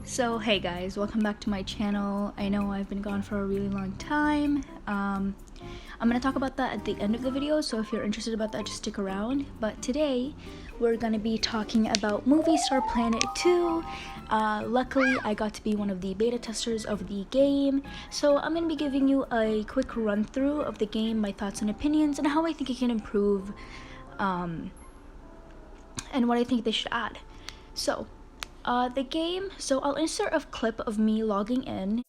So hey guys, welcome back to my channel. I know I've been gone for a really long time. I'm gonna talk about that at the end of the video, so if you're interested about that, just stick around. But today we're gonna be talking about Moviestarplanet 2. Luckily I got to be one of the beta testers of the game, so I'm gonna be giving you a quick run through of the game, my thoughts and opinions, and how I think it can improve, and what I think they should add. So the game, so I'll insert a clip of me logging in.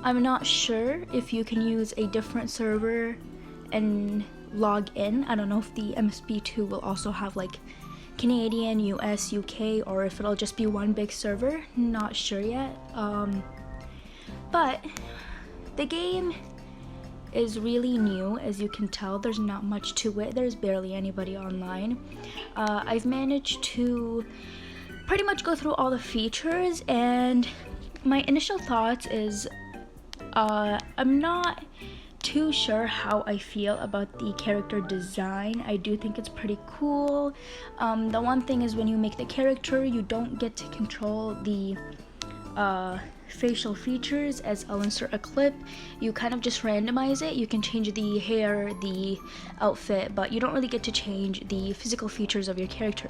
I'm not sure if you can use a different server and log in. I don't know if the MSP2 will also have like Canadian, US, UK, or if it'll just be one big server. Not sure yet. But the game is really new. As you can tell, there's not much to it. There's barely anybody online. I've managed to pretty much go through all the features, and my initial thoughts is I'm not too sure how I feel about the character design. I do think it's pretty cool. The one thing is, when you make the character, you don't get to control the facial features. As I'll insert a clip, you kind of just randomize it. You can change the hair, the outfit, but you don't really get to change the physical features of your character.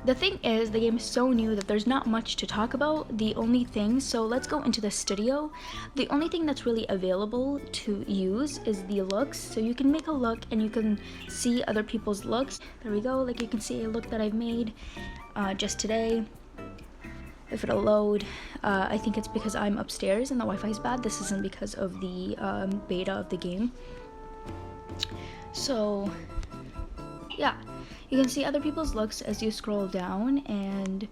The thing is, the game is so new that there's not much to talk about. The only thing, so let's go into the studio. The only thing that's really available to use is the looks. So you can make a look and you can see other people's looks. There we go, like you can see a look that I've made just today. If it'll load, I think it's because I'm upstairs and the Wi-Fi is bad. This isn't because of the beta of the game. So yeah, you can see other people's looks as you scroll down, and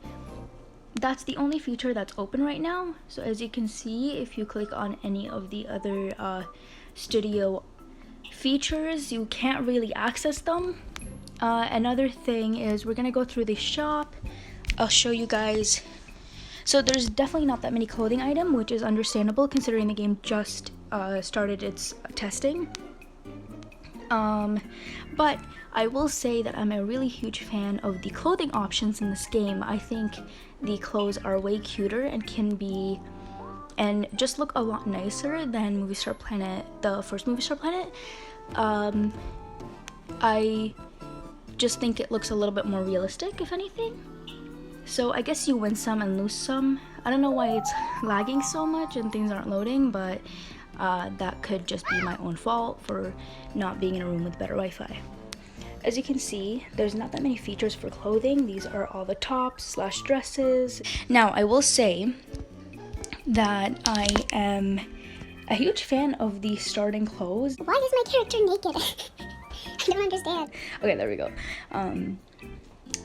that's the only feature that's open right now. So as you can see, if you click on any of the other studio features, you can't really access them. Another thing is, we're gonna go through the shop. I'll show you guys. So there's definitely not that many clothing items, which is understandable considering the game just started its testing. But I will say that I'm a really huge fan of the clothing options in this game. I think the clothes are way cuter and and just look a lot nicer than Moviestarplanet, the first Moviestarplanet. I just think it looks a little bit more realistic, if anything. So I guess you win some and lose some. I don't know why it's lagging so much and things aren't loading, but that could just be my own fault for not being in a room with better Wi-Fi. As you can see, there's not that many features for clothing. These are all the tops / dresses. Now, I will say that I am a huge fan of the starting clothes. Why is my character naked? I don't understand. Okay, there we go.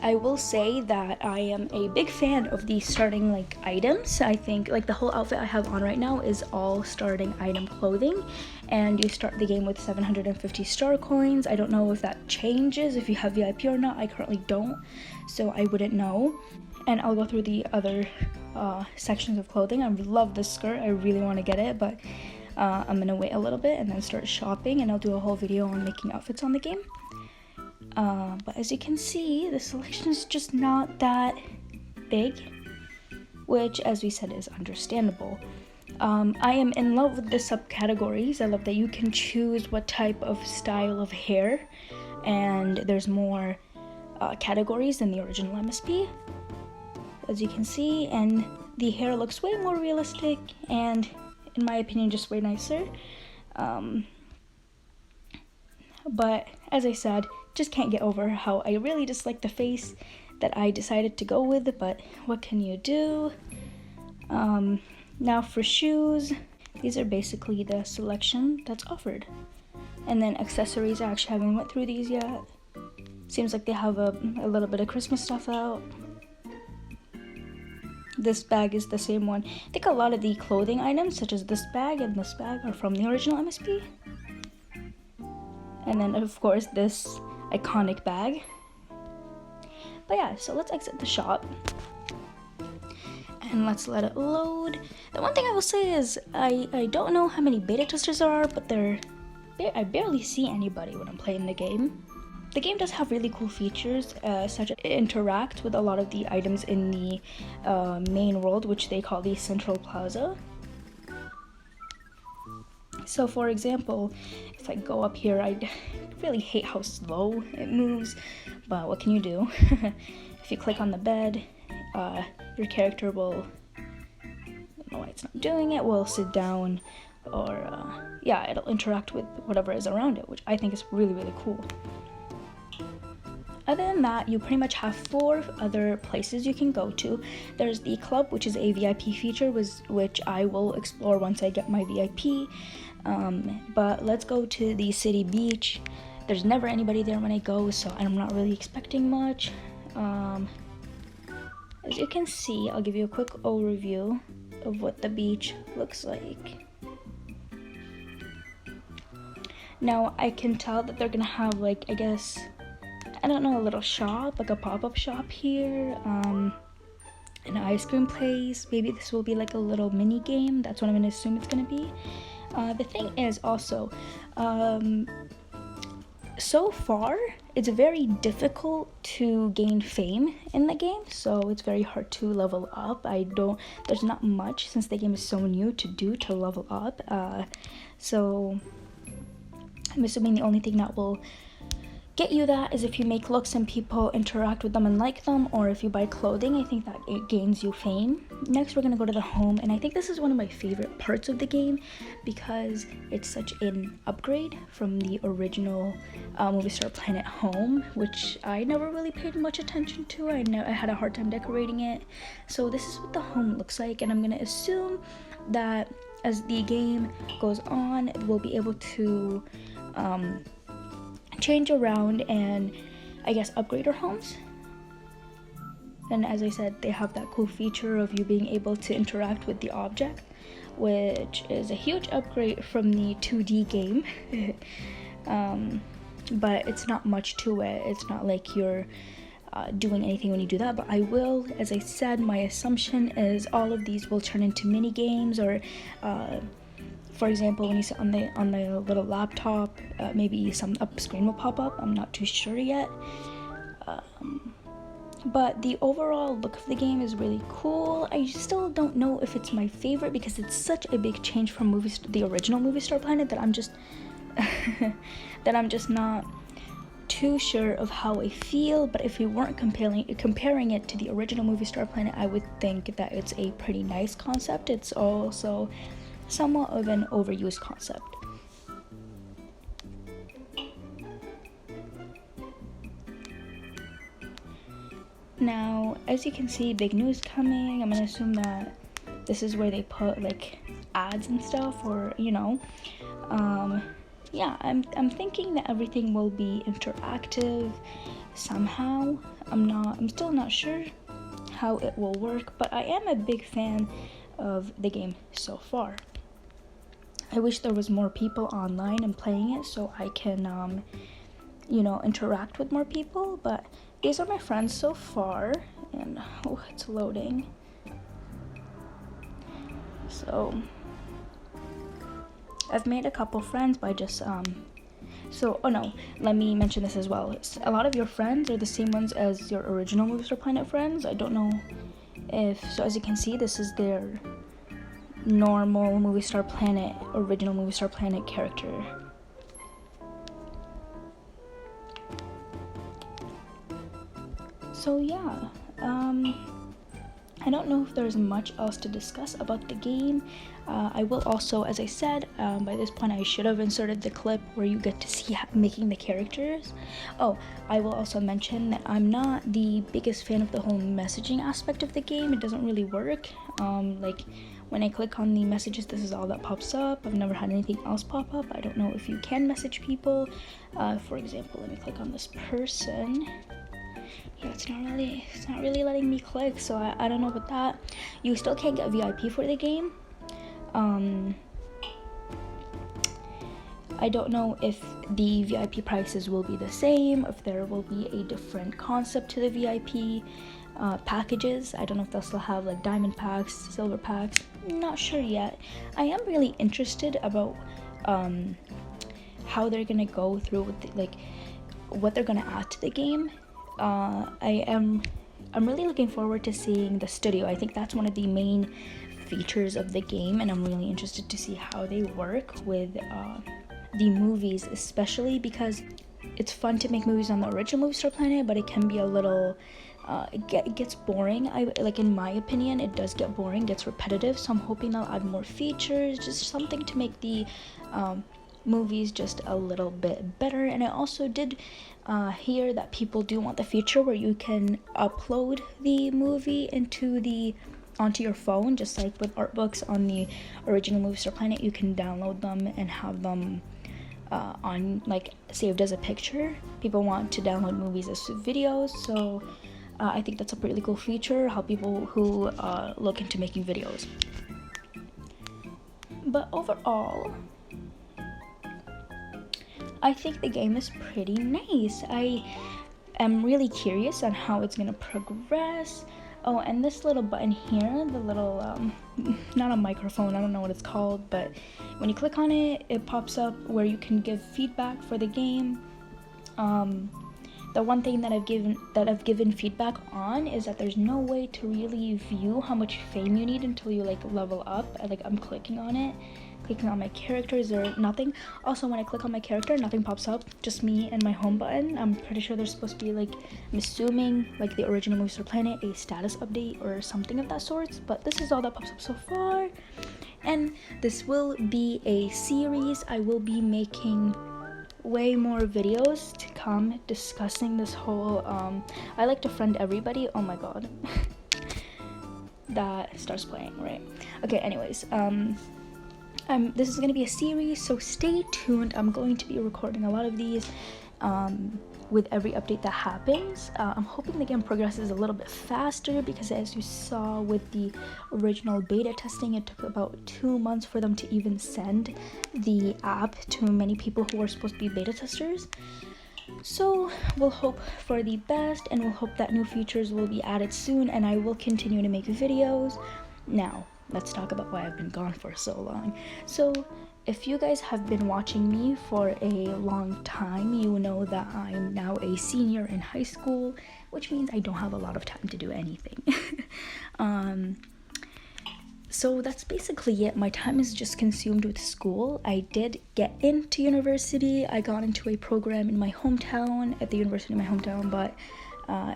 I will say that I am a big fan of the starting like items. I think like the whole outfit I have on right now is all starting item clothing, and you start the game with 750 star coins. I don't know if that changes if you have VIP or not. I currently don't, so I wouldn't know. And I'll go through the other sections of clothing. I love this skirt. I really want to get it, but I'm gonna wait a little bit and then start shopping, and I'll do a whole video on making outfits on the game. But as you can see, the selection is just not that big, which, as we said, is understandable. I am in love with the subcategories. I love that you can choose what type of style of hair, and there's more categories than the original MSP, as you can see, and the hair looks way more realistic and, in my opinion, just way nicer. But as I said, just can't get over how I really dislike the face that I decided to go with, but what can you do? Now for shoes, these are basically the selection that's offered. And then accessories, I actually haven't went through these yet. Seems like they have a little bit of Christmas stuff out. This bag is the same one. I think a lot of the clothing items, such as this bag and this bag, are from the original MSP. And then, of course, this iconic bag. But yeah, so let's exit the shop. And let's let it load. The one thing I will say is I don't know how many beta testers there are, but I barely see anybody when I'm playing the game. The game does have really cool features, such as it interacts with a lot of the items in the main world, which they call the Central Plaza. So for example, if I go up here, I really hate how slow it moves, but what can you do? If you click on the bed, your character will, I don't know why it's not doing it, will sit down, or yeah, it'll interact with whatever is around it, which I think is really, really cool. Other than that, you pretty much have 4 other places you can go to. There's the club, which is a VIP feature, which I will explore once I get my VIP. But let's go to the city beach. There's never anybody there when I go, so I'm not really expecting much. As you can see, I'll give you a quick overview of what the beach looks like. Now, I can tell that they're gonna have, like, I guess, I don't know, a little shop, like a pop-up shop here, an ice cream place. Maybe this will be like a little mini game. That's what I'm gonna assume it's gonna be. The thing is also, so far, it's very difficult to gain fame in the game, so it's very hard to level up. There's not much, since the game is so new, to do to level up. So I'm assuming the only thing that will get you that is if you make looks and people interact with them and like them, or if you buy clothing. I think that it gains you fame. Next, we're gonna go to the home, and I think this is one of my favorite parts of the game because it's such an upgrade from the original Moviestarplanet home, which I never really paid much attention to. I had a hard time decorating it. So this is what the home looks like, and I'm gonna assume that as the game goes on, we'll be able to change around and I guess upgrade our homes. And as I said, they have that cool feature of you being able to interact with the object, which is a huge upgrade from the 2D game. But it's not much to it. It's not like you're doing anything when you do that, but I will, as I said, my assumption is all of these will turn into mini games, or for example, when you sit on the little laptop, maybe some screen will pop up. I'm not too sure yet. But the overall look of the game is really cool. I still don't know if it's my favorite because it's such a big change from the original Moviestarplanet that I'm just not too sure of how I feel. But if we weren't comparing it to the original Moviestarplanet, I would think that it's a pretty nice concept. It's also somewhat of an overused concept. Now, as you can see, big news coming. I'm gonna assume that this is where they put like ads and stuff, or yeah, I'm thinking that everything will be interactive somehow. I'm still not sure how it will work, but I am a big fan of the game so far. I wish there was more people online and playing it so I can interact with more people, but these are my friends so far, and oh, it's loading. So I've made a couple friends by just let me mention this as well. A lot of your friends are the same ones as your original Moviestarplanet friends. I don't know if so. As you can see, this is their normal original Moviestarplanet character. So yeah, I don't know if there's much else to discuss about the game. I will also, as I said, by this point I should have inserted the clip where you get to see making the characters. Oh, I will also mention that I'm not the biggest fan of the whole messaging aspect of the game. It doesn't really work. Like When I click on the messages, this is all that pops up. I've never had anything else pop up. I don't know if you can message people. For example, let me click on this person. Yeah, it's not really letting me click, so I don't know about that. You still can't get VIP for the game. I don't know if the VIP prices will be the same, if there will be a different concept to the VIP packages. I don't know if they'll still have like diamond packs, silver packs. Not sure yet. I am really interested about how they're gonna go through with what they're gonna add to the game. I'm really looking forward to seeing the studio. I think that's one of the main features of the game, and I'm really interested to see how they work with the movies, especially because it's fun to make movies on the original Moviestarplanet, but it can be a little it gets boring. In my opinion, it does get boring, gets repetitive, so I'm hoping they'll add more features, just something to make the movies just a little bit better. And I also did hear that people do want the feature where you can upload the movie onto your phone, just like with art books on the original Moviestarplanet. You can download them and have them on saved as a picture. People want to download movies as videos, so I think that's a pretty cool feature, help people who look into making videos. But overall, I think the game is pretty nice. I am really curious on how it's gonna progress. Oh, and this little button here, the little, not a microphone, I don't know what it's called, but when you click on it, it pops up where you can give feedback for the game. The one thing that I've given feedback on is that there's no way to really view how much fame you need until you level up. I'm clicking on it, clicking on my characters or nothing. Also, when I click on my character, nothing pops up, just me and my home button. I'm pretty sure there's supposed to be I'm assuming the original Moviestarplanet, a status update or something of that sort, but this is all that pops up so far. And this will be a series. I will be making way more videos to come discussing this whole I like to friend everybody. Oh my god. That starts playing, right? Okay, anyways, this is going to be a series, so stay tuned. I'm going to be recording a lot of these with every update that happens. I'm hoping the game progresses a little bit faster because, as you saw with the original beta testing, it took about 2 months for them to even send the app to many people who were supposed to be beta testers. So we'll hope for the best, and we'll hope that new features will be added soon, and I will continue to make videos. Now, let's talk about why I've been gone for so long. So, if you guys have been watching me for a long time, you know that I'm now a senior in high school, which means I don't have a lot of time to do anything. So that's basically it. My time is just consumed with school. I did get into university. I got into a program in my hometown, at the university in my hometown, but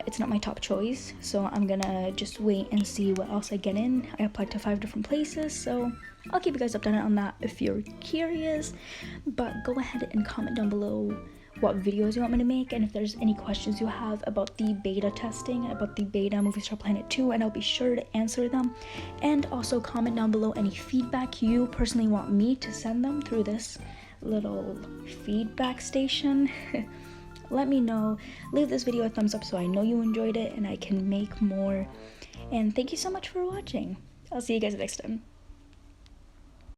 it's not my top choice, so I'm gonna just wait and see what else I get in. I applied to 5 different places, so I'll keep you guys updated on that if you're curious. But go ahead and comment down below what videos you want me to make, and if there's any questions you have about the beta testing, about the beta Moviestarplanet 2, and I'll be sure to answer them. And also comment down below any feedback you personally want me to send them through this little feedback station. Let me know. Leave this video a thumbs up so I know you enjoyed it and I can make more. And thank you so much for watching. I'll see you guys next time.